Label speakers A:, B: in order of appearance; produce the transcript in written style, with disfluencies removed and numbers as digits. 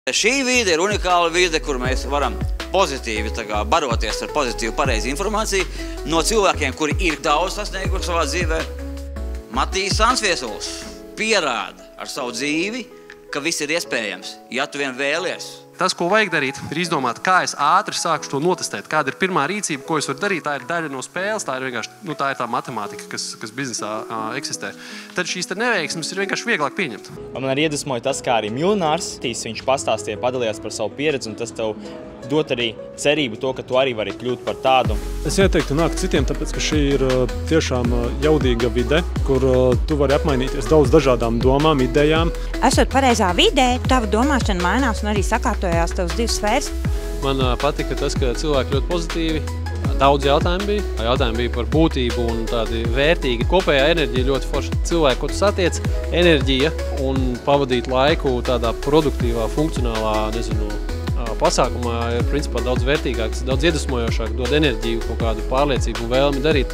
A: Šī vide ir unikāla vide, kur mēs varam pozitīvi baroties ar pozitīvu pareizi informāciju no cilvēkiem, kuri ir daudz sasnieguši savā dzīvē. Matīs Ansviesuls pierāda ar savu dzīvi, ka viss ir iespējams, ja tu vien vēlies.
B: Tas, ko vajag darīt, ir izdomāt, kā es ātri sākšu to notestēt, kāda ir pirmā rīcība, ko es varu darīt. Tā ir daļa no spēles, tā ir vienkārši tā ir tā matemātika, kas biznesā eksistē. Tad šīs neveiksmes ir vienkārši vieglāk pieņemt.
C: Man arī iedvesmoja tas, kā arī miljonārs, viņš pastāstīja, padalījās par savu pieredzi, un tas tev dot arī cerību to, ka tu arī vari kļūt par tādu.
D: Es ieteiktu nākt citiem, tāpēc, ka šī ir tiešām jaudīga vide, kur tu vari apmainīties daudz dažādām domām, idejām.
E: Esot pareizā vidē, tava domāšana mainās un arī sakārtojās tavas divas sfēras.
B: Man patika tas, ka cilvēki ļoti pozitīvi. Daudz jautājumu bija. Jautājumi bija par būtību un tādi vērtīgi. Kopējā enerģija ļoti forša. Cilvēki, ko tu satiec, enerģija un pavadīt laiku tādā produktīvā, funkcionālā, pasākumā ir principā daudz vērtīgāks, daudz iedvesmojošāk, dod enerģiju, kaut kādu pārliecību un vēlmi darīt.